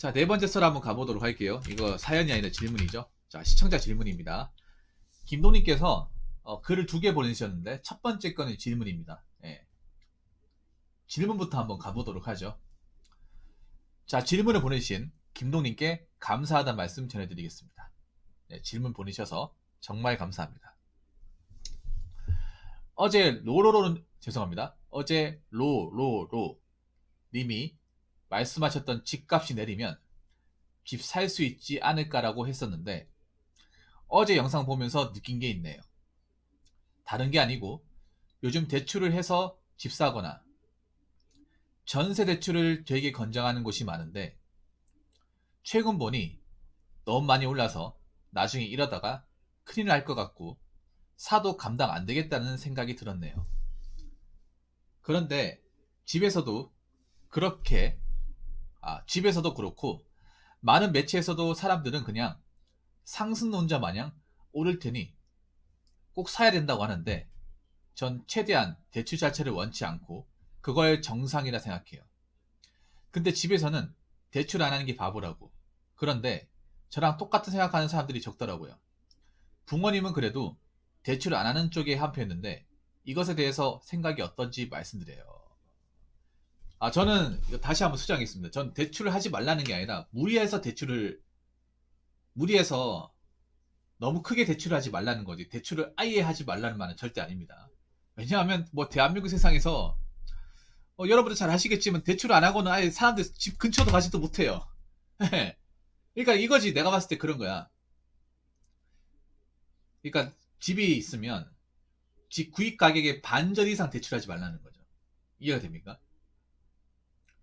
자, 네 번째 썰 한번 가보도록 할게요. 이거 사연이 아니라 질문이죠. 자, 시청자 질문입니다. 김동님께서 글을 2개 보내주셨는데 첫 번째 거는 질문입니다. 예. 질문부터 한번 가보도록 하죠. 자, 질문을 보내주신 김동님께 감사하다는 말씀 전해드리겠습니다. 네, 질문 보내셔서 정말 감사합니다. 어제 죄송합니다. 어제 로로로 님이 말씀하셨던 집값이 내리면 집 살 수 있지 않을까라고 했었는데 어제 영상 보면서 느낀 게 있네요. 다른 게 아니고 요즘 대출을 해서 집 사거나 전세 대출을 되게 권장하는 곳이 많은데 최근 보니 너무 많이 올라서 나중에 이러다가 큰일 날 것 같고 사도 감당 안 되겠다는 생각이 들었네요. 그런데 집에서도 그렇고 많은 매체에서도 사람들은 그냥 상승론자 마냥 오를 테니 꼭 사야 된다고 하는데 전 최대한 대출 자체를 원치 않고 그걸 정상이라 생각해요. 근데 집에서는 대출 안 하는 게 바보라고. 그런데 저랑 똑같은 생각하는 사람들이 적더라고요. 부모님은 그래도 대출 안 하는 쪽에 한 표였는데 이것에 대해서 생각이 어떤지 말씀드려요. 저는 다시 한번 수정하겠습니다. 전 대출을 하지 말라는 게 아니라 무리해서 너무 크게 대출을 하지 말라는 거지 대출을 아예 하지 말라는 말은 절대 아닙니다. 왜냐하면 뭐 대한민국 세상에서 여러분들 잘 아시겠지만 대출을 안 하고는 아예 사람들 집 근처도 가지도 못해요. 그러니까 이거지. 내가 봤을 때 그런 거야. 그러니까 집이 있으면 집 구입 가격의 반절 이상 대출하지 말라는 거죠. 이해가 됩니까?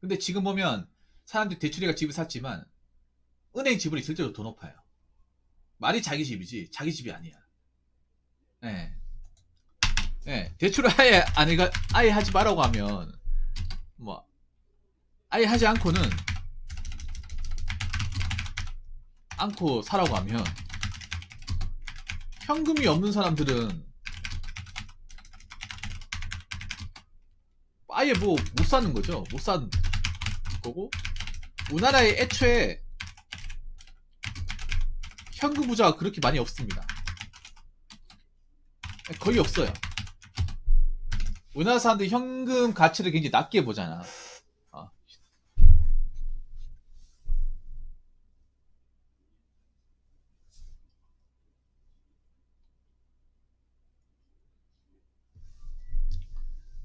근데 지금 보면 사람들이 대출해가 집을 샀지만 은행 지분이 실제로 더 높아요. 말이 자기 집이지 자기 집이 아니야. 예. 예. 대출을 아예 하지 말라고 하면 뭐 아예 하지 않고 사라고 하면 현금이 없는 사람들은 아예 뭐 못 사는 거죠. 못 사는 거고 우리나라에 애초에 현금 부자가 그렇게 많이 없습니다. 거의 없어요. 우리나라 사람들이 현금 가치를 굉장히 낮게 보잖아.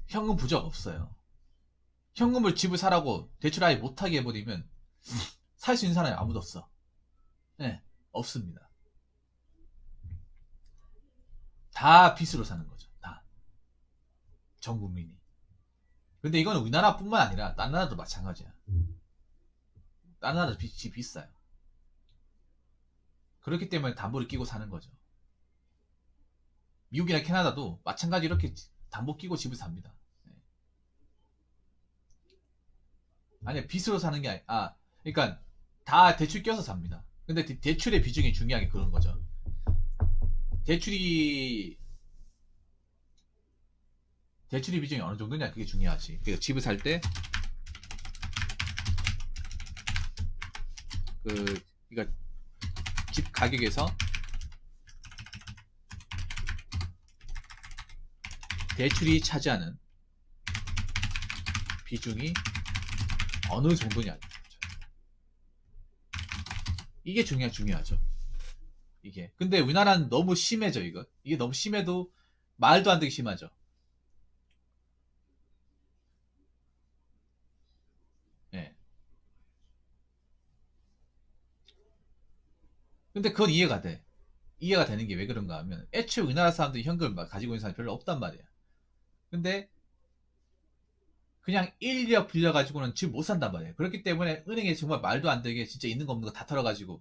현금 부자가 없어요. 현금을 집을 사라고 대출 아예 못하게 해버리면 살 수 있는 사람이 아무도 없어. 네, 없습니다. 다 빚으로 사는 거죠. 다. 전 국민이. 근데 이건 우리나라뿐만 아니라 딴 나라도 마찬가지야. 딴 나라도 빚이 비싸요. 그렇기 때문에 담보를 끼고 사는 거죠. 미국이나 캐나다도 마찬가지 이렇게 담보 끼고 집을 삽니다. 아니 빚으로 사는 게 그러니까 다 대출 껴서 삽니다. 근데 대출의 비중이 중요한 게 그런 거죠. 대출이 비중이 어느 정도냐 그게 중요하지. 그러니까 집을 살 때 그러니까 집 가격에서 대출이 차지하는 비중이 어느 정도냐. 이게 중요하죠. 이게. 근데 우리나라는 너무 심해져, 이거. 이게 너무 심해도 말도 안 되게 심하죠. 예. 근데 그건 이해가 돼. 이해가 되는 게 왜 그런가 하면 애초에 우리나라 사람들이 현금을 가지고 있는 사람이 별로 없단 말이야. 근데 그냥 인력 빌려가지고는 집 못 산단 말이에요. 그렇기 때문에 은행에 정말 말도 안 되게 진짜 있는 거 없는 거 다 털어가지고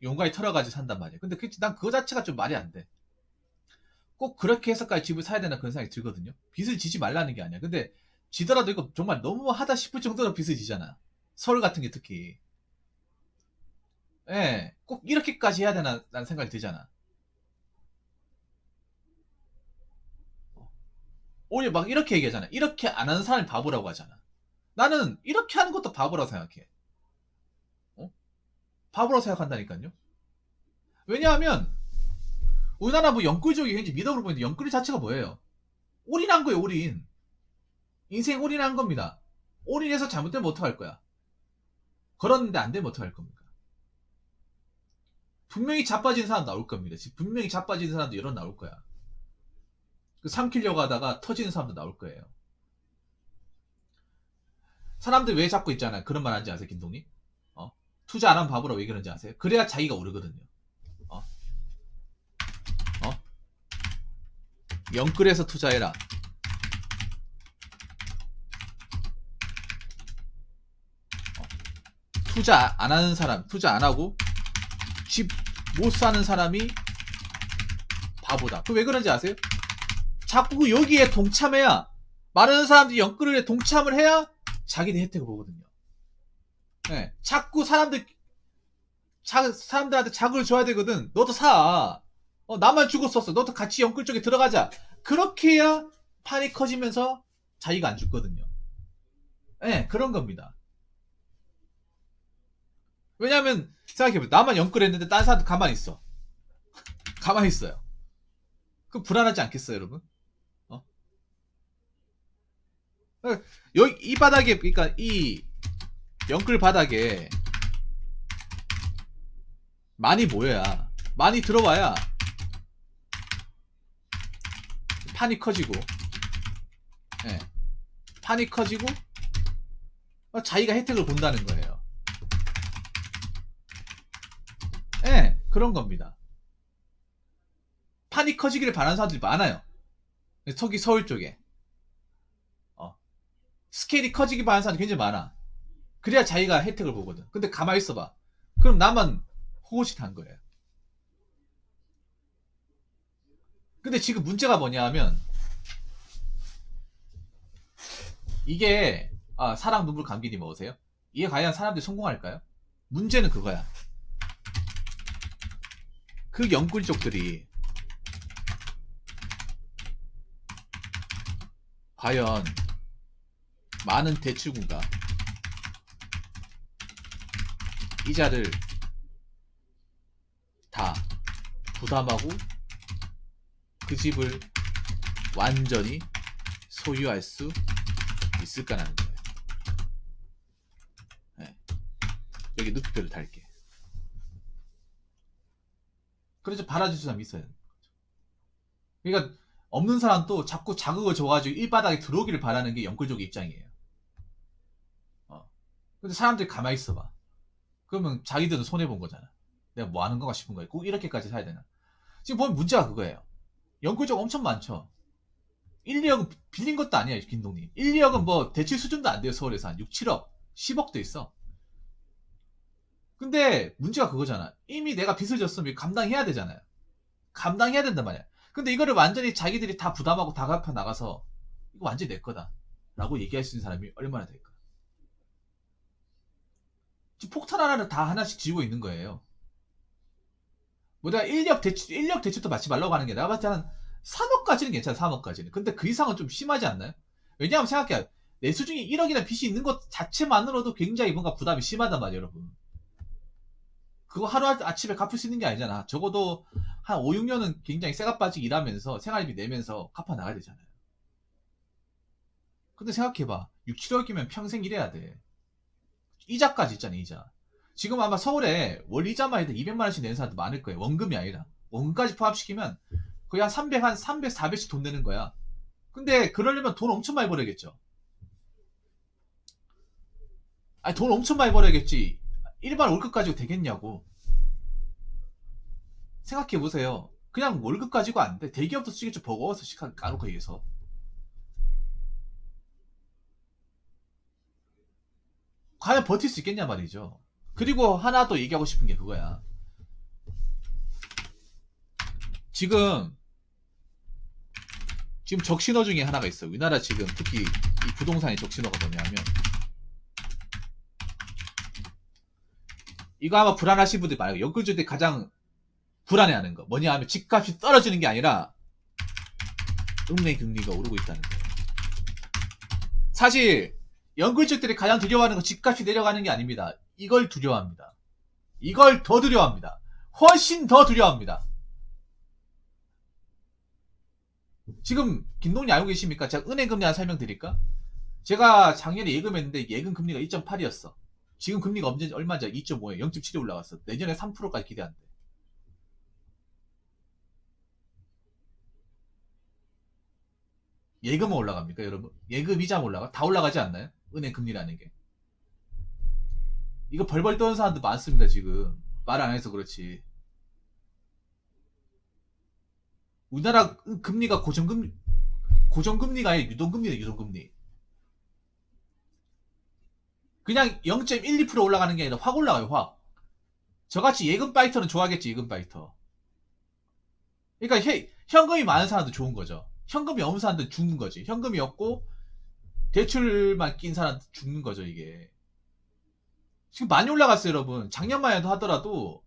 용가에 털어가지고 산단 말이에요. 근데 난 그거 자체가 좀 말이 안 돼. 꼭 그렇게 해서까지 집을 사야 되나 그런 생각이 들거든요. 빚을 지지 말라는 게 아니야. 근데 지더라도 이거 정말 너무 하다 싶을 정도로 빚을 지잖아. 서울 같은 게 특히. 예, 꼭 이렇게까지 해야 되나 라는 생각이 들잖아. 오히려 막 이렇게 얘기하잖아. 이렇게 안 하는 사람이 바보라고 하잖아. 나는 이렇게 하는 것도 바보라고 생각해. 바보라고 생각한다니까요. 왜냐하면 우리나라 뭐 연끌족이 현재 미덕으로 보이는데 연끌 자체가 뭐예요? 올인한 거예요. 올인. 인생 올인한 겁니다. 올인해서 잘못되면 어떡할 거야? 걸었는데 안 되면 어떡할 겁니까? 분명히 자빠진 사람 나올 겁니다. 분명히 자빠진 사람도 여러 나올 거야. 삼키려고 하다가 터지는 사람도 나올 거예요. 사람들 왜 자꾸 있잖아요. 그런 말 하는지 아세요, 김동님? 투자 안 하면 바보라 왜 그런지 아세요? 그래야 자기가 오르거든요. 영끌에서 투자해라. 투자 안 하는 사람, 투자 안 하고 집 못 사는 사람이 바보다. 그 왜 그런지 아세요? 자꾸 여기에 동참해야, 많은 사람들이 영끌에 동참을 해야 자기들 혜택을 보거든요. 네, 자꾸 사람들한테 자극을 줘야 되거든. 너도 사. 나만 죽었었어. 너도 같이 영끌 쪽에 들어가자. 그렇게 해야 판이 커지면서 자기가 안 죽거든요. 네, 그런 겁니다. 왜냐면 생각해보세요. 나만 영끌했는데 딴 사람도 가만히 있어. 가만히 있어요. 그 불안하지 않겠어요, 여러분? 여기 이 바닥에, 그러니까 이 영끌 바닥에 많이 모여야, 많이 들어와야 판이 커지고, 예, 판이 커지고 자기가 혜택을 본다는 거예요. 예, 그런 겁니다. 판이 커지기를 바라는 사람들이 많아요. 특히 서울 쪽에 스케일이 커지기 바라는 사람들이 굉장히 많아. 그래야 자기가 혜택을 보거든. 근데 가만히 있어봐. 그럼 나만 호호짓한 거예요. 근데 지금 문제가 뭐냐 하면, 이게 사랑 눈물 감기니 먹으세요? 이게 과연 사람들이 성공할까요? 문제는 그거야. 그 영끌족들이 과연 많은 대출군과 이자를 다 부담하고 그 집을 완전히 소유할 수 있을까라는 거예요. 네. 여기 느낌표를 달게. 그래서 바라줄 사람이 있어야 되는 거죠. 그러니까 없는 사람도 자꾸 자극을 줘가지고 일바닥에 들어오기를 바라는 게 영끌족의 입장이에요. 근데 사람들이 가만히 있어봐. 그러면 자기들은 손해본 거잖아. 내가 뭐 하는 건가 싶은 거예요. 꼭 이렇게까지 사야 되나. 지금 보면 문제가 그거예요. 영끌족 엄청 많죠. 1, 2억은 빌린 것도 아니야, 김동님. 1, 2억은 뭐 대출 수준도 안 돼요. 서울에서 한 6, 7억, 10억도 있어. 근데 문제가 그거잖아. 이미 내가 빚을 졌으면 감당해야 되잖아요. 감당해야 된단 말이야. 근데 이거를 완전히 자기들이 다 부담하고 다 갚아 나가서 이거 완전히 내 거다 라고 얘기할 수 있는 사람이 얼마나 될까. 지금 폭탄 하나를 다 하나씩 지고 있는 거예요. 뭐 내가 1억 대출도 받지 말라고 하는 게, 내가 봤을 때 한 3억까지는 괜찮아. 3억까지는. 근데 그 이상은 좀 심하지 않나요? 왜냐하면 생각해, 내 수중에 1억이나 빚이 있는 것 자체만으로도 굉장히 뭔가 부담이 심하단 말이에요, 여러분. 그거 하루아침에 갚을 수 있는 게 아니잖아. 적어도 한 5, 6년은 굉장히 쇠가 빠지게 일하면서 생활비 내면서 갚아 나가야 되잖아요. 근데 생각해봐. 6, 7억이면 평생 일해야 돼. 이자까지 있잖아, 이자. 지금 아마 서울에 월 이자만 해도 200만원씩 내는 사람도 많을 거예요. 원금이 아니라. 원금까지 포함시키면 거의 한 300, 400씩 돈 내는 거야. 근데 그러려면 돈 엄청 많이 벌어야겠죠. 아니, 돈 엄청 많이 벌어야겠지. 일반 월급 가지고 되겠냐고. 생각해보세요. 그냥 월급 가지고 안 돼. 대기업도 쓰겠죠. 버거워서 까놓고 얘기해서. 과연 버틸 수 있겠냐 말이죠. 그리고 하나 더 얘기하고 싶은 게 그거야. 지금 적신호 중에 하나가 있어. 우리나라 지금 특히 이 부동산의 적신호가 뭐냐면, 이거 아마 불안하신 분들 많아요. 영끌족들이 가장 불안해하는 거 뭐냐 하면, 집값이 떨어지는 게 아니라 은행 금리가 오르고 있다는 거예요. 사실 영끌족들이 가장 두려워하는 건 집값이 내려가는 게 아닙니다. 이걸 두려워합니다. 이걸 더 두려워합니다. 훨씬 더 두려워합니다. 지금 김동리 알고 계십니까? 제가 은행 금리 하나 설명드릴까? 제가 작년에 예금했는데 예금 금리가 2.8이었어. 지금 금리가 얼마죠? 2.5에 0.7에 올라갔어. 내년에 3%까지 기대한대. 예금은 올라갑니까, 여러분? 예금 이자는 올라가? 다 올라가지 않나요? 은행 금리라는 게. 이거 벌벌 떠는 사람도 많습니다, 지금. 말 안 해서 그렇지. 우리나라 금리가 고정금리가 아니라 유동금리네, 유동금리. 그냥 0.1, 2% 올라가는 게 아니라 확 올라가요, 확. 저같이 예금 파이터는 좋아하겠지, 예금 파이터. 그러니까 현금이 많은 사람도 좋은 거죠. 현금이 없는 사람들은 죽는 거지. 현금이 없고 대출만 낀 사람도 죽는 거죠, 이게. 지금 많이 올라갔어요, 여러분. 작년만 해도 하더라도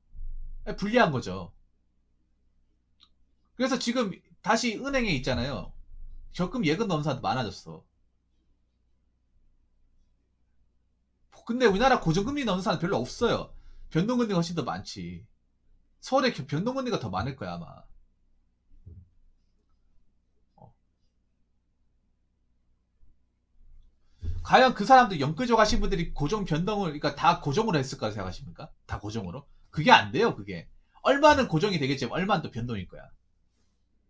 불리한 거죠. 그래서 지금 다시 은행에 있잖아요. 적금 예금 넣은 사람도 많아졌어. 근데 우리나라 고정금리 넣는 사람 별로 없어요. 변동금리가 훨씬 더 많지. 서울에 변동금리가 더 많을 거야, 아마. 과연 그 사람들 연끌족 하신 분들이 고정 변동을, 그러니까 다 고정으로 했을 거라 생각하십니까? 다 고정으로? 그게 안 돼요, 그게. 얼마는 고정이 되겠지만, 얼마는 또 변동일 거야.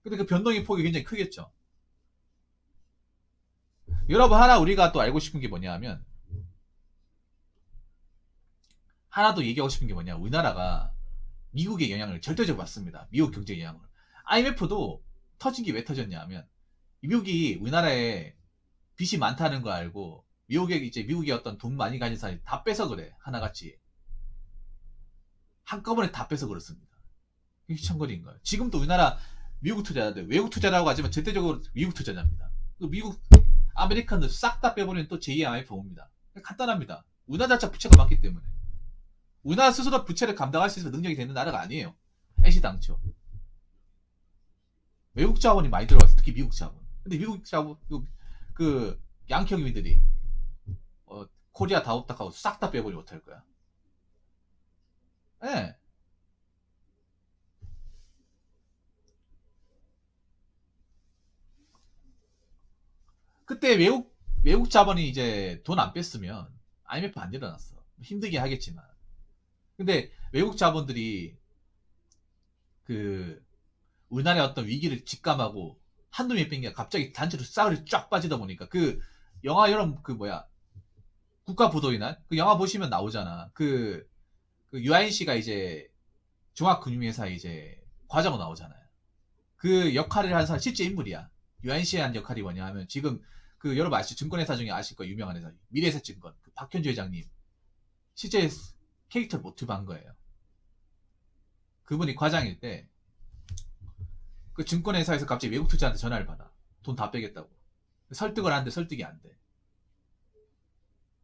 근데 그 변동의 폭이 굉장히 크겠죠. 여러분, 하나 우리가 또 알고 싶은 게 뭐냐 하면, 하나 더 얘기하고 싶은 게 뭐냐. 우리나라가 미국의 영향을 절대적으로 받습니다. 미국 경제 영향을. IMF도 터진 게 왜 터졌냐 하면, 미국이 우리나라에 빚이 많다는 거 알고, 미국의 어떤 돈 많이 가진 사람이 다 빼서 그래. 하나같이. 한꺼번에 다 빼서 그렇습니다. 이게 휘청거리는 거예요. 지금도 우리나라 미국 투자자들, 외국 투자라고 하지만 절대적으로 미국 투자자입니다. 미국, 아메리칸들 싹 다 빼버리는 또 제2의 IMF 옵니다. 간단합니다. 우리나라 자체 부채가 많기 때문에. 우리나라 스스로 부채를 감당할 수 있는 능력이 되는 나라가 아니에요. 애시당초. 외국 자본이 많이 들어갔어. 특히 미국 자본. 근데 미국 자본, 그 양형민들이 코리아 다우탁하고 싹 다 빼버리면 어떡할 거야. 예. 네. 그때 외국 자본이 이제 돈 안 뺐으면 IMF 안 일어났어. 힘들게 하겠지만. 근데 외국 자본들이 그 우리나라의 어떤 위기를 직감하고 한두 명 뺀 게 갑자기 단체로 싹을 쫙 빠지다 보니까 그 영화 여러분 그 뭐야 국가부도인한 그 영화 보시면 나오잖아. 그 유아인 씨가 이제 종합금융회사 이제 과장으로 나오잖아요. 그 역할을 한 사람 실제 인물이야. 유아인 씨의 한 역할이 뭐냐 하면 지금 그 여러분 아시죠? 증권회사 중에 아실 거 유명한 회사 미래에셋증권 그 박현주 회장님 실제 캐릭터를 모티브한 거예요. 그분이 과장일 때 그 증권회사에서 갑자기 외국 투자한테 전화를 받아. 돈 다 빼겠다고. 설득을 하는데 설득이 안 돼.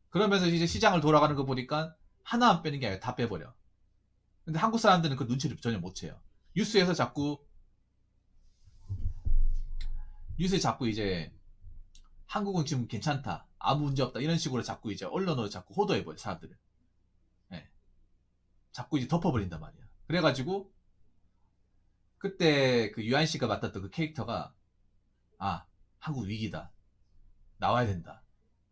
그러면서 이제 시장을 돌아가는 거 보니까 하나 안 빼는 게 아니라 다 빼버려. 근데 한국 사람들은 그 눈치를 전혀 못 채요. 뉴스에서 자꾸 이제 한국은 지금 괜찮다. 아무 문제 없다. 이런 식으로 자꾸 이제 언론으로 자꾸 호도해버려, 사람들을. 네. 자꾸 이제 덮어버린단 말이야. 그래가지고 그때 그 유한 씨가 맡았던 그 캐릭터가 한국 위기다. 나와야 된다.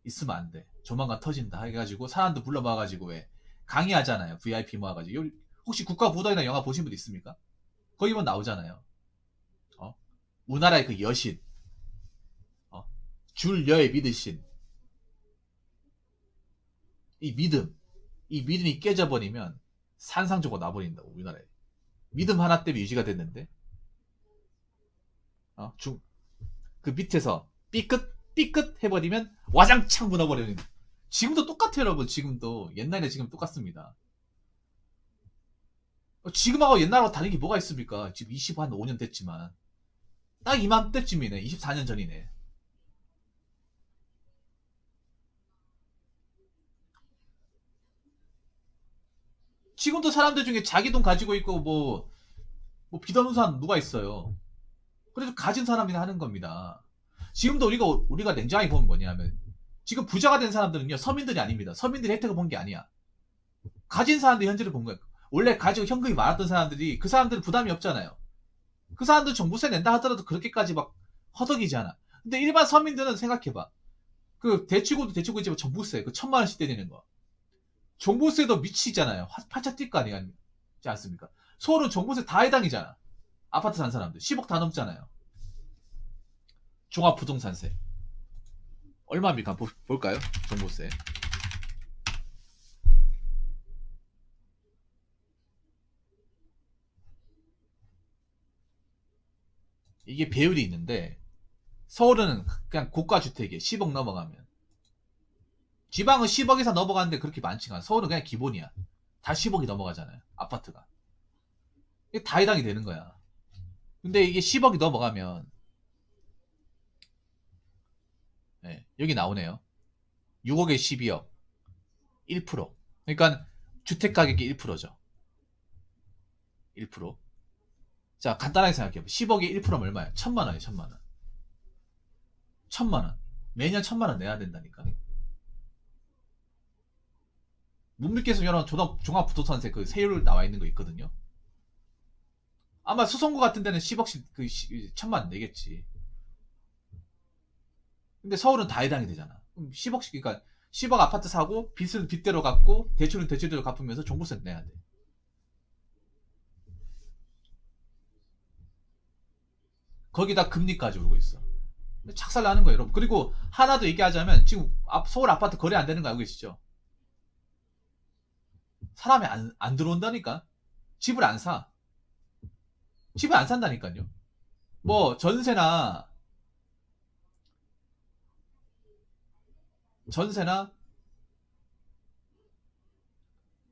있으면 안 돼. 조만간 터진다. 해가지고 사람도 불러 모아가지고 왜 강의하잖아요. VIP 모아가지고. 혹시 국가부도이나 영화 보신 분 있습니까? 거기 보면 나오잖아요. 우리나라의 그 여신. 줄여의 믿으신. 이 믿음이 깨져버리면 산상조가 나버린다고, 우리나라에. 믿음 하나 때문에 유지가 됐는데, 그 밑에서 삐끗 해버리면 와장창 무너버리는. 지금도 똑같아요, 여러분. 지금도. 옛날에 지금 똑같습니다. 지금하고 옛날하고 다른 게 뭐가 있습니까? 지금 25년 됐지만. 딱 이맘때쯤이네. 24년 전이네. 지금도 사람들 중에 자기 돈 가지고 있고 뭐 빚 없는 사람 누가 있어요. 그래서 가진 사람이 하는 겁니다. 지금도 우리가 냉정하게 보면 뭐냐면 지금 부자가 된 사람들은요 서민들이 아닙니다. 서민들이 혜택을 본 게 아니야. 가진 사람들이 현재를 본 거예요. 원래 가지고 현금이 많았던 사람들이 그 사람들은 부담이 없잖아요. 그 사람들 종부세 낸다 하더라도 그렇게까지 막 허덕이지 않아. 근데 일반 서민들은 생각해봐. 그 대출고도 대출고지만 종부세 그 1,000만 원씩 때리는 거. 종부세도 미치잖아요. 팔짝 뛸 거 아니지 않습니까? 서울은 종부세 다 해당이잖아. 아파트 산 사람들 10억 다 넘잖아요. 종합부동산세 얼마입니까? 볼까요? 종부세. 이게 배율이 있는데 서울은 그냥 고가주택이에요. 10억 넘어가면. 지방은 10억 이상 넘어가는데 그렇게 많지가 않아. 서울은 그냥 기본이야. 다 10억이 넘어가잖아요. 아파트가. 이게 다 해당이 되는 거야. 근데 이게 10억이 넘어가면 네, 여기 나오네요. 6억에 12억 1%. 그러니까 주택가격이 1%죠. 1%. 자, 간단하게 생각해봐. 10억에 1%면 얼마야? 1,000만 원이에요. 1,000만 원. 1,000만 원. 매년 1,000만 원 내야 된다니까. 못 믿겠으면 여러분 종합부동산세 그 세율 나와 있는 거 있거든요. 아마 수성구 같은 데는 10억씩 그 1,000만 원 내겠지. 근데 서울은 다 해당이 되잖아. 그럼 10억씩 그러니까 10억 아파트 사고 빚은 빚대로 갚고 대출은 대출대로 갚으면서 종부세 내야 돼. 거기다 금리까지 오르고 있어. 착살 나는 거예요, 여러분. 그리고 하나 더 얘기하자면 지금 서울 아파트 거래 안 되는 거 알고 계시죠? 사람이 안 들어온다니까. 집을 안 사. 집을 안 산다니까요. 뭐 전세나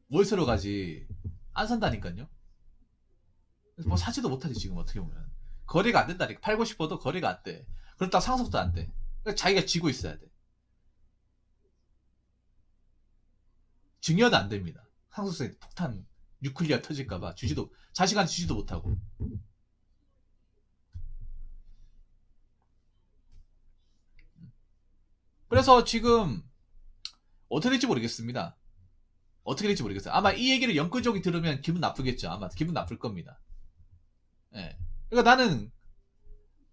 월세로 가지 안 산다니까요. 뭐 사지도 못하지 지금 어떻게 보면. 거래가 안 된다니까. 팔고 싶어도 거래가 안 돼. 그렇다고 상속도 안 돼. 그러니까 자기가 지고 있어야 돼. 증여도 안 됩니다. 상속세 폭탄 뉴클리어 터질까봐 주지도 자식한테 주지도 못하고. 그래서 지금 어떻게 될지 모르겠습니다. 어떻게 될지 모르겠어요. 아마 이 얘기를 영끌족이 들으면 기분 나쁘겠죠. 아마 기분 나쁠 겁니다. 예. 그러니까 나는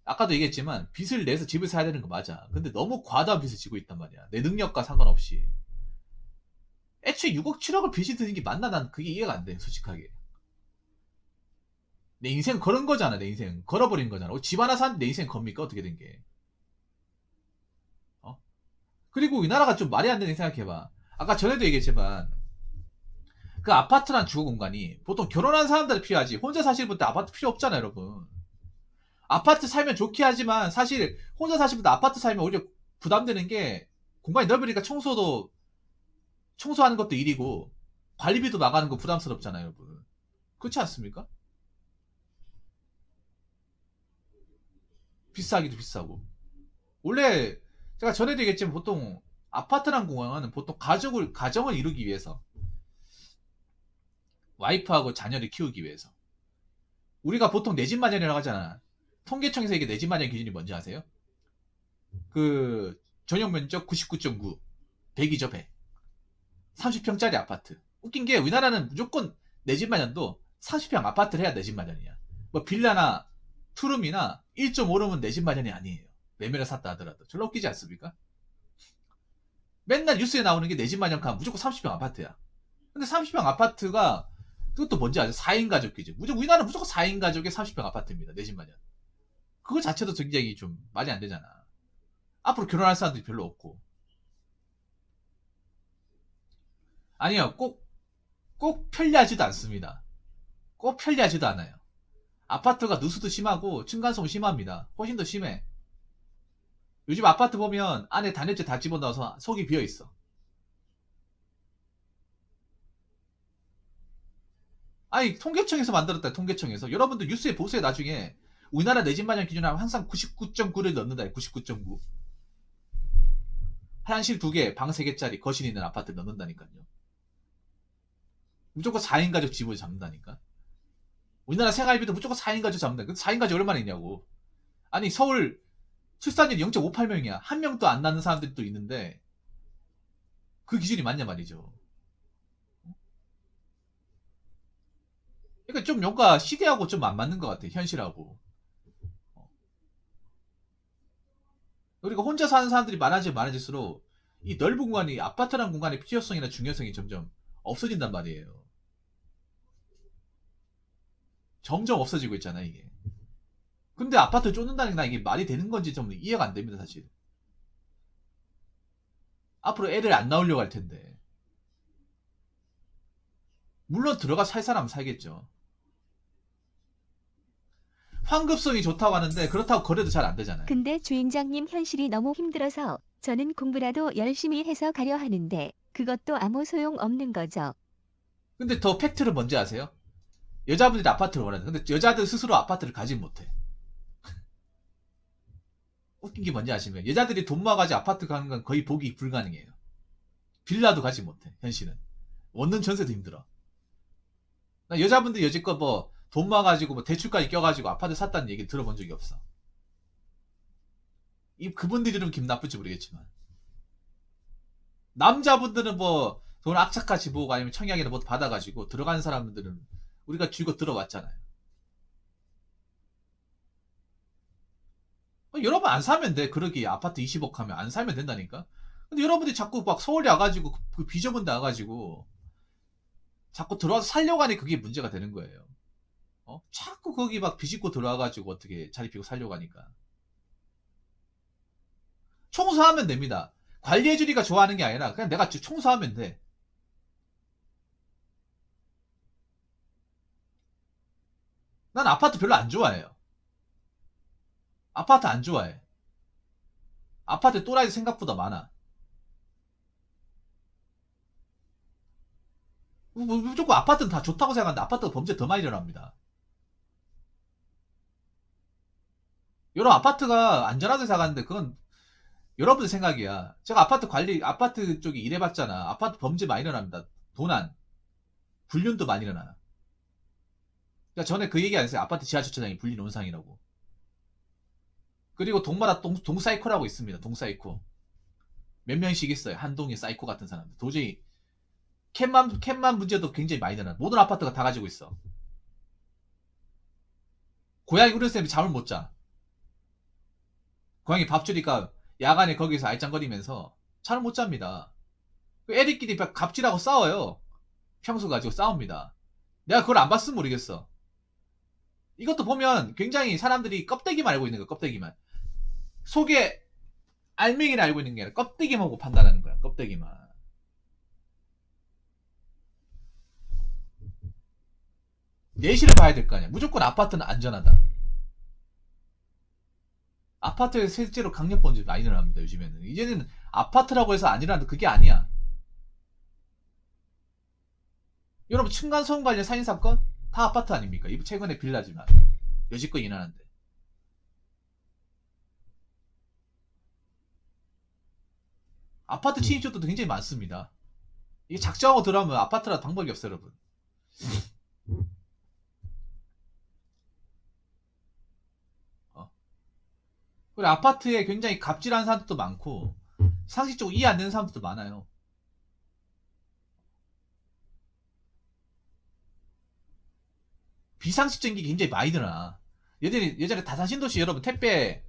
아까도 얘기했지만 빚을 내서 집을 사야 되는 거 맞아. 근데 너무 과다한 빚을 지고 있단 말이야. 내 능력과 상관없이. 애초에 6억 7억을 빚이 드는 게 맞나? 난 그게 이해가 안 돼. 솔직하게. 내 인생 걸은 거잖아. 내 인생 걸어버린 거잖아. 집 하나 산 내 인생 겁니까? 어떻게 된 게. 어? 그리고 이 나라가 좀 말이 안 되는 생각해봐. 아까 전에도 얘기했지만 그 아파트란 주거 공간이 보통 결혼한 사람들이 필요하지 혼자 사시는 분들 아파트 필요 없잖아요, 여러분. 아파트 살면 좋게 하지만 사실 혼자 사시는 분들 아파트 살면 오히려 부담되는 게 공간이 넓으니까 청소하는 것도 일이고 관리비도 나가는 거 부담스럽잖아요, 여러분. 그렇지 않습니까? 비싸기도 비싸고. 원래 제가 전에도 얘기했지만 보통 아파트란 공간은 보통 가정을 이루기 위해서 와이프하고 자녀를 키우기 위해서 우리가 보통 내 집 마련이라고 하잖아. 통계청에서 이게 내 집 마련 기준이 뭔지 아세요? 그 전용 면적 99.9 100이죠 100 30평짜리 아파트. 웃긴 게 우리나라는 무조건 내 집 마련도 30평 아파트를 해야 내 집 마련이야. 뭐 빌라나 투룸이나 1.5룸은 내 집 마련이 아니에요. 매매를 샀다 하더라도. 졸라 웃기지 않습니까? 맨날 뉴스에 나오는 게 내 집 마련 가면 무조건 30평 아파트야. 근데 30평 아파트가 그것도 뭔지 아세요? 4인 가족이죠. 우리나라는 무조건 4인 가족의 30평 아파트입니다. 내 집 마련. 그거 자체도 굉장히 좀 말이 안 되잖아. 앞으로 결혼할 사람들이 별로 없고. 아니요, 꼭 편리하지도 않습니다. 꼭 편리하지도 않아요. 아파트가 누수도 심하고 층간소음 심합니다. 훨씬 더 심해. 요즘 아파트 보면 안에 단열재 다 집어넣어서 속이 비어있어. 아니, 통계청에서 만들었다, 통계청에서. 여러분들 뉴스에 보세요, 나중에. 우리나라 내 집 마련 기준으로 하면 항상 99.9를 넣는다, 99.9. 화장실 2개, 방 3개짜리 거실 있는 아파트 넣는다니까요. 무조건 4인 가족 집을 잡는다니까. 우리나라 생활비도 무조건 4인 가족 잡는다. 그 4인 가족 얼마나 있냐고. 아니, 서울 출산율 0.58명이야. 한 명도 안 낳는 사람들도 있는데 그 기준이 맞냐 말이죠. 그러니까 좀 뭔가 시대하고 좀 안 맞는 것 같아, 현실하고. 그리고 혼자 사는 사람들이 많아지면 많아질수록 이 넓은 공간이, 아파트라는 공간의 필요성이나 중요성이 점점 없어진단 말이에요. 점점 없어지고 있잖아, 이게. 근데 아파트 쫓는다는 게 나 이게 말이 되는 건지 좀 이해가 안 됩니다, 사실. 앞으로 애들 안 나오려고 할 텐데. 물론 들어가 살 사람은 살겠죠. 환급성이 좋다고 하는데 그렇다고 거래도 잘 안 되잖아요. 근데 주인장님 현실이 너무 힘들어서 저는 공부라도 열심히 해서 가려 하는데 그것도 아무 소용 없는 거죠. 근데 더 팩트를 뭔지 아세요? 여자분들이 아파트를 원하는. 근데 여자들 스스로 아파트를 가지 못해. 웃긴 게 뭔지 아시면 여자들이 돈 모아가지고 아파트 가는 건 거의 보기 불가능해요. 빌라도 가지 못해. 현실은. 원룸 전세도 힘들어. 나 여자분들 여지껏 뭐 돈 모아가지고 뭐 대출까지 껴가지고 아파트 샀다는 얘기 들어본 적이 없어. 그분들이 좀 기분 나쁠지 모르겠지만 남자분들은 뭐 돈 악착같이 모으고 아니면 청약이나 뭐 받아가지고 들어가는 사람들은 우리가 쥐고 들어왔잖아요. 여러분 안 사면 돼. 그러기 아파트 20억 하면 안 사면 된다니까. 근데 여러분들이 자꾸 막 서울에 와가지고 그 비좁은 데 와가지고 자꾸 들어와서 살려고 하니 그게 문제가 되는 거예요. 자꾸 거기 막 비집고 들어와가지고 어떻게 자리 비고 살려고 하니까. 청소하면 됩니다. 관리해주니까 좋아하는 게 아니라 그냥 내가 청소하면 돼. 난 아파트 별로 안 좋아해요. 아파트 안 좋아해. 아파트 또라이 생각보다 많아. 무조건 아파트는 다 좋다고 생각하는데 아파트가 범죄 더 많이 일어납니다. 여러 아파트가 안전하다고 생각하는데 그건 여러분의 생각이야. 제가 아파트 관리, 아파트 쪽에 일해봤잖아. 아파트 범죄 많이 일어납니다. 도난, 불륜도 많이 일어나. 그러니까 전에 그 얘기 안 했어요. 아파트 지하주차장이 불륜 온상이라고. 그리고 동마다 동사이코라고 있습니다. 동사이코. 몇 명씩 있어요. 한동의 사이코 같은 사람들. 도저히 캣만 문제도 굉장히 많이 일어나. 모든 아파트가 다 가지고 있어. 고양이 우는 쌤이 잠을 못 자. 고양이 밥 주니까 야간에 거기서 알짱거리면서 잠을 못 잡니다. 애들끼리 갑질하고 싸워요. 평소 가지고 싸웁니다. 내가 그걸 안 봤으면 모르겠어. 이것도 보면 굉장히 사람들이 껍데기만 알고 있는 거야, 껍데기만. 속에 알맹이를 알고 있는 게 아니라 껍데기만 보고 판단하는 거야, 껍데기만. 내실을 봐야 될 거 아니야. 무조건 아파트는 안전하다. 아파트에서 실제로 강력범죄 많이 일어납니다, 요즘에는. 이제는 아파트라고 해서 안 일어나는데 그게 아니야. 여러분, 층간소음 관련 살인사건? 다 아파트 아닙니까? 최근에 빌라지만. 여지껏 일어나는데. 아파트 침입죄도 굉장히 많습니다. 이게 작정하고 들어가면 아파트라 방법이 없어요, 여러분. 그리고 아파트에 굉장히 갑질하는 사람들도 많고 상식적으로 이해 안 되는 사람들도 많아요. 비상식적인 게 굉장히 많이 드러나. 예전에 다산신도시 여러분 택배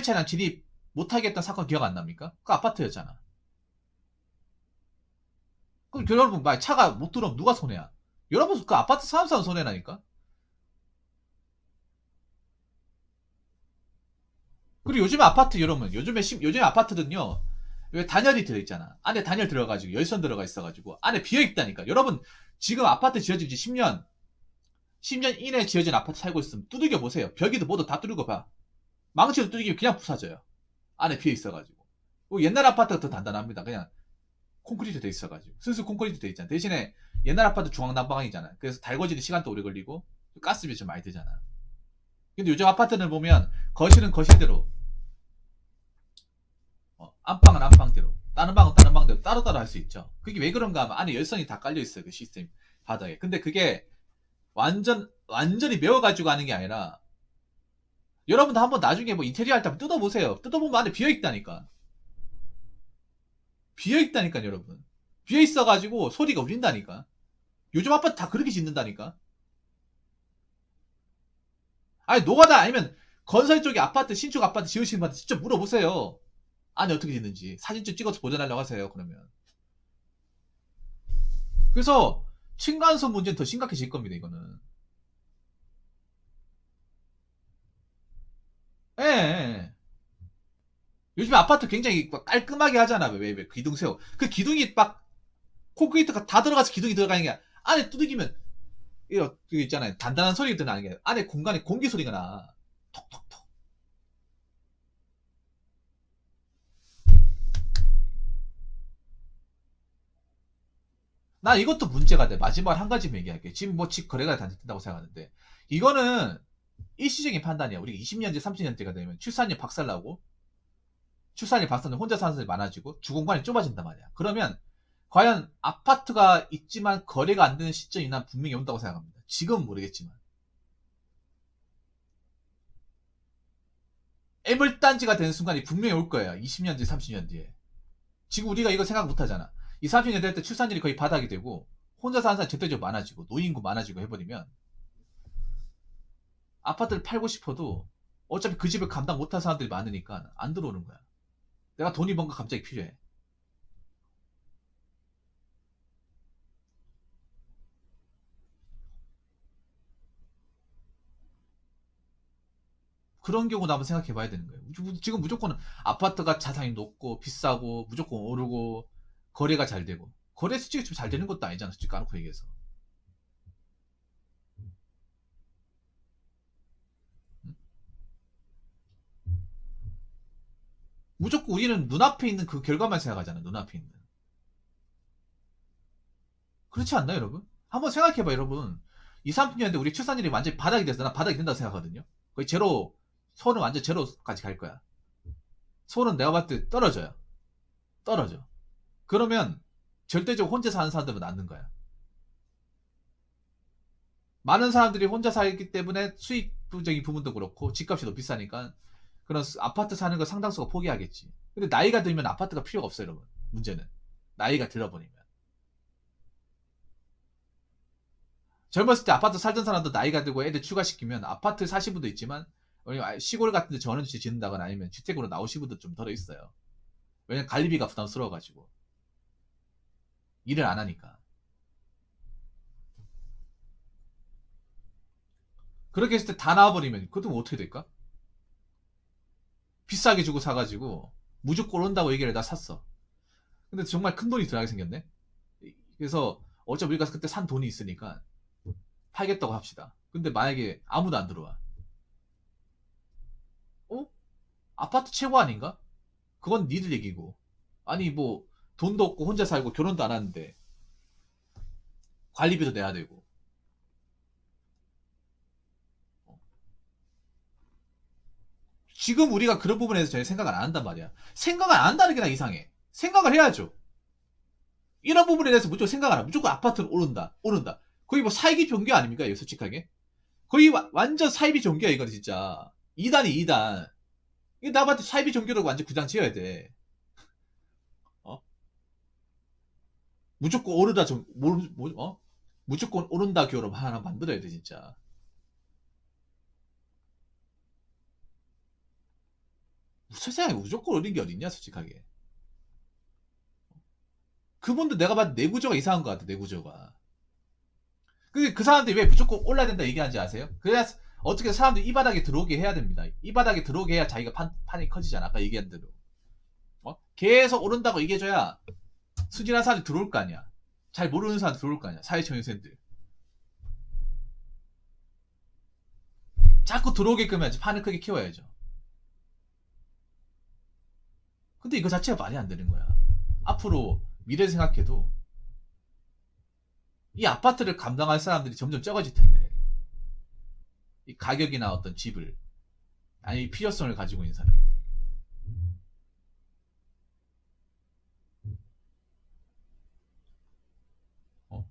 차량 진입 못하게 했던 사건 기억 안 납니까? 그 아파트였잖아. 그럼 여러분 막 차가 못 들어오면 누가 손해야? 여러분 그 아파트 사람 손해나니까. 그리고 요즘 아파트 여러분 요즘에 아파트는요 왜 단열이 들어있잖아. 안에 단열 들어가지고 열선 들어가 있어가지고 안에 비어있다니까. 여러분 지금 아파트 지어진 지 10년 이내에 지어진 아파트 살고 있으면 두들겨 보세요. 벽에도 모두 다 뚫고 봐. 망치로 두들기면 그냥 부사져요. 안에 비어 있어가지고. 옛날 아파트가 더 단단합니다. 그냥 콘크리트 돼 있어가지고. 순수 콘크리트 돼 있잖아. 대신에 옛날 아파트 중앙난방이잖아. 그래서 달궈지는 시간도 오래 걸리고 가스비 좀 많이 들잖아. 근데 요즘 아파트는 보면 거실은 거실대로 안방은 안방대로 다른 방은 다른 방대로 따로따로 할 수 있죠. 그게 왜 그런가 하면 안에 열선이 다 깔려 있어요. 그 시스템 바닥에. 근데 그게 완전히 메워가지고 하는 게 아니라 여러분도 한번 나중에 뭐 인테리어 할 때 한번 뜯어보세요. 뜯어보면 안에 비어있다니까. 비어있다니까 여러분. 비어있어가지고 소리가 울린다니까. 요즘 아파트 다 그렇게 짓는다니까. 아니 노가다 아니면 건설 쪽에 아파트 신축 아파트 지으시는 분한테 직접 물어보세요. 안에 어떻게 짓는지 사진 좀 찍어서 보존하려고 하세요. 그러면 그래서 층간소음 문제는 더 심각해질 겁니다. 이거는. 예, 예. 예. 요즘 아파트 굉장히 막 깔끔하게 하잖아. 왜 기둥 세워. 그 기둥이 막 콘크리트가 다 들어가서 기둥이 들어가는 게 안에 두들기면 이거 그 있잖아요. 단단한 소리가 나는 게 안에 공간에 공기 소리가 나. 톡톡톡. 나 이것도 문제가 돼. 마지막 한 가지만 얘기할게. 지금 뭐 집 거래가 다 된다고 생각하는데 이거는 일시적인 판단이야. 우리가 20년째, 30년째가 되면 출산율 박살나고 출산율 박살나면 혼자 사는 사람이 많아지고 주공간이 좁아진단 말이야. 그러면 과연 아파트가 있지만 거래가 안 되는 시점이 난 분명히 온다고 생각합니다. 지금은 모르겠지만. 애물단지가 되는 순간이 분명히 올 거예요. 20년 뒤, 30년 뒤에. 지금 우리가 이거 생각 못 하잖아. 이 30년 될 때 출산율이 거의 바닥이 되고 혼자 사는 사람이 절대적으로 많아지고 노인구 많아지고 해버리면 아파트를 팔고 싶어도 어차피 그 집을 감당 못한 사람들이 많으니까 안 들어오는 거야. 내가 돈이 뭔가 갑자기 필요해. 그런 경우도 한번 생각해 봐야 되는 거예요. 지금 무조건 아파트가 자산이 높고 비싸고 무조건 오르고 거래가 잘 되고 거래 수익이 좀 잘 되는 것도 아니잖아. 솔직히 까놓고 얘기해서. 응? 무조건 우리는 눈앞에 있는 그 결과만 생각하잖아. 눈앞에 있는. 그렇지 않나요, 여러분? 한번 생각해봐, 여러분. 2, 30년인데 우리 출산율이 완전히 바닥이 됐어. 난 바닥이 된다고 생각하거든요. 거의 제로, 서울은 완전 제로까지 갈 거야. 서울은 내가 봤을 때 떨어져요. 떨어져. 그러면 절대적으로 혼자 사는 사람들은 낫는 거야. 많은 사람들이 혼자 살기 때문에 수익적인 부분도 그렇고 집값이 더 비싸니까 그런 아파트 사는 거 상당수가 포기하겠지. 근데 나이가 들면 아파트가 필요가 없어요, 여러분. 문제는. 나이가 들어버리면. 젊었을 때 아파트 살던 사람도 나이가 들고 애들 추가시키면 아파트 사신 분도 있지만 시골 같은 데 전원주택 짓는다거나 아니면 주택으로 나오신 분도 좀 덜어 있어요. 왜냐면 관리비가 부담스러워가지고. 일을 안 하니까. 그렇게 했을 때 다 나와버리면 그것도 뭐 어떻게 될까? 비싸게 주고 사가지고 무조건 온다고 얘기를 다 샀어. 근데 정말 큰 돈이 들어가게 생겼네. 그래서 어차피 우리가 그때 산 돈이 있으니까 팔겠다고 합시다. 근데 만약에 아무도 안 들어와. 어? 아파트 최고 아닌가? 그건 니들 얘기고. 아니 뭐 돈도 없고 혼자 살고 결혼도 안 하는데 관리비도 내야 되고. 지금 우리가 그런 부분에서 전혀 생각을 안 한단 말이야. 생각을 안 한다는 게 나 이상해. 생각을 해야죠. 이런 부분에 대해서 무조건 생각 안 하. 무조건 아파트는 오른다. 오른다. 거의 뭐 사이비 종교 아닙니까? 이거 솔직하게. 거의 완전 사이비 종교야 이거 진짜. 2단이 2단. 이거 나 봤을 때 사이비 종교로 완전 구장 지어야 돼. 어? 무조건 오르다 무조건 오른다 교로 하나 만들어야 돼 진짜. 세상에 무조건 오른 게 어딨냐 솔직하게. 그분도 내가 봤을 때 내구조가 이상한 것 같아 내구조가. 그 사람들이 왜 무조건 올라야 된다 얘기하는지 아세요? 그래야 어떻게 사람들이 이 바닥에 들어오게 해야 됩니다. 이 바닥에 들어오게 해야 자기가 판이 커지잖아. 아까 얘기한 대로. 계속 오른다고 얘기해줘야 순진한 사람들이 들어올 거 아니야. 잘 모르는 사람들 들어올 거 아니야. 사회초년생들. 자꾸 들어오게끔 해야지. 판을 크게 키워야죠. 근데 이거 자체가 말이 안 되는 거야. 앞으로 미래 생각해도 이 아파트를 감당할 사람들이 점점 적어질 텐데. 이 가격이나 어떤 집을 아니 필요성을 가지고 있는 사람. 어?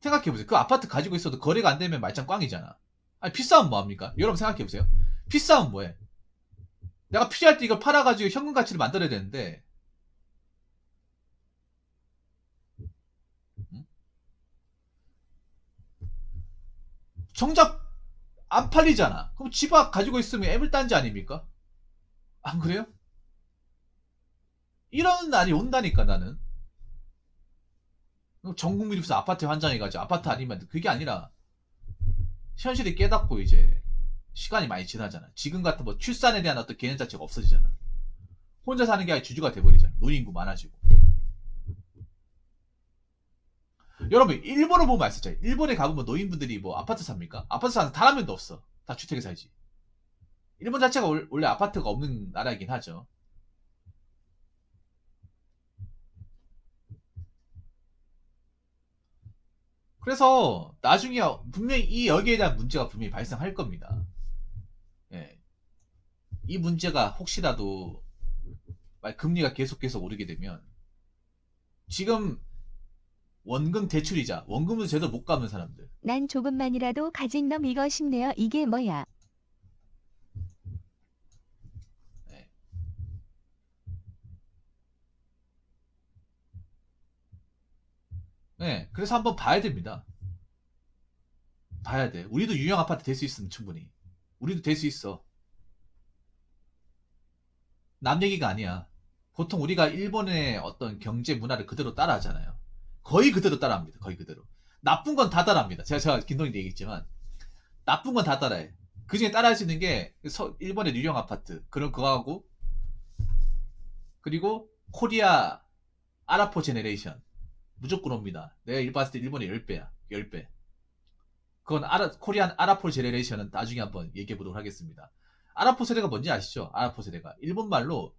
생각해보세요. 그 아파트 가지고 있어도 거래가 안 되면 말짱 꽝이잖아. 아니 비싸면 뭐합니까? 여러분 생각해보세요. 비싸면 뭐해? 내가 필요할 때 이걸 팔아가지고 현금 가치를 만들어야 되는데 응? 정작 안 팔리잖아. 그럼 집 앞 가지고 있으면 애물단지 아닙니까? 안 그래요? 이런 날이 온다니까 나는. 전 국민이 무슨 아파트에 환장해가지고 아파트 아니면 그게 아니라 현실이 깨닫고 이제 시간이 많이 지나잖아. 지금 같은 뭐 출산에 대한 어떤 개념 자체가 없어지잖아. 혼자 사는 게 아니라 주주가 돼버리잖아. 노인구 많아지고. 여러분 일본을 보면 알수있잖아요. 일본에 가보면 노인분들이 뭐 아파트 삽니까? 아파트 사는 단 한 명도 없어. 다 주택에 살지. 일본 자체가 원래 아파트가 없는 나라이긴 하죠. 그래서 나중에 분명히 이 여기에 대한 문제가 분명히 발생할 겁니다. 예. 이 문제가 혹시라도 금리가 계속 오르게 되면 지금 원금 대출이자 원금도 제대로 못 갚는 사람들. 난 조금만이라도 가진 놈 이거 싶네요. 이게 뭐야? 예. 네, 그래서 한번 봐야 됩니다. 봐야 돼. 우리도 유형 아파트 될 수 있으면 충분히. 우리도 될 수 있어. 남 얘기가 아니야. 보통 우리가 일본의 어떤 경제 문화를 그대로 따라하잖아요. 거의 그대로 따라합니다. 거의 그대로. 나쁜 건 다 따라합니다. 제가 김동희도 얘기했지만 나쁜 건 다 따라해. 그 중에 따라할 수 있는 게 일본의 유형 아파트 그런 거하고 그리고 코리아 아라포 제네레이션 무조건 옵니다. 내가 봤을 때 일본의 10배야. 10배. 그건 코리안 아라포 제네레이션은 나중에 한번 얘기해 보도록 하겠습니다. 아라포 세대가 뭔지 아시죠? 아라포 세대가 일본말로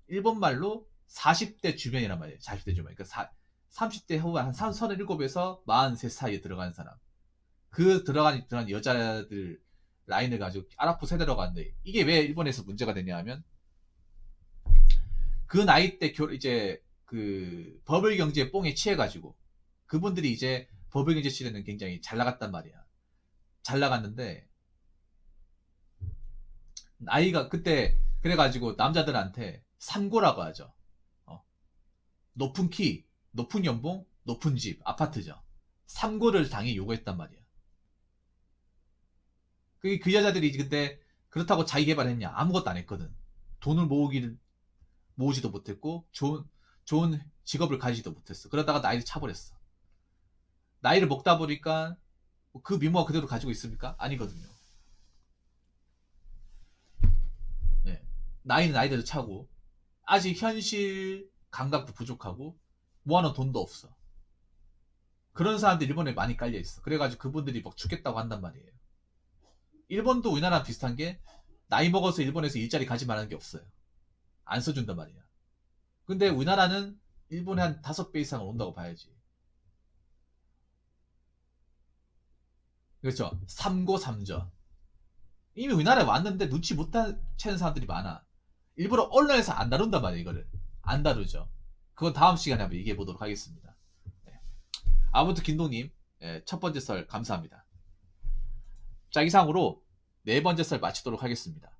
40대 주변이란 말이에요. 40대 주변. 그러니까 30대 후반 한 37에서 43 사이에 들어가는 사람. 그 들어간 여자들 라인을 가지고 아라포 세대라고 하는데 이게 왜 일본에서 문제가 되냐 하면 그 나이 때 이제 그 버블 경제에 뽕에 취해가지고 그분들이 이제 버블 경제 시대는 굉장히 잘 나갔단 말이야. 잘 나갔는데 나이가 그때 그래가지고 남자들한테 삼고라고 하죠. 높은 키, 높은 연봉, 높은 집, 아파트죠. 삼고를 당연히 요구했단 말이야. 그 여자들이 근데 그렇다고 자기 개발했냐? 아무것도 안 했거든. 돈을 모으지도 못했고 좋은 직업을 가지지도 못했어. 그러다가 나이를 차버렸어. 나이를 먹다 보니까 그 미모가 그대로 가지고 있습니까? 아니거든요. 네. 나이는 나이대로 차고 아직 현실 감각도 부족하고 모아놓은 돈도 없어. 그런 사람들 일본에 많이 깔려 있어. 그래가지고 그분들이 막 죽겠다고 한단 말이에요. 일본도 우리나라 비슷한 게 나이 먹어서 일본에서 일자리 가지 말라는 게 없어요. 안 써준단 말이야. 근데 우리나라는 일본에 한 5배 이상은 온다고 봐야지. 그렇죠. 3고 3저. 이미 우리나라에 왔는데 눈치 못 채는 사람들이 많아. 일부러 언론에서 안 다룬단 말이에요, 이거를. 안 다루죠. 그건 다음 시간에 한번 얘기해 보도록 하겠습니다. 네. 아무튼 김동님, 첫 번째 썰 감사합니다. 자, 이상으로 네 번째 썰 마치도록 하겠습니다.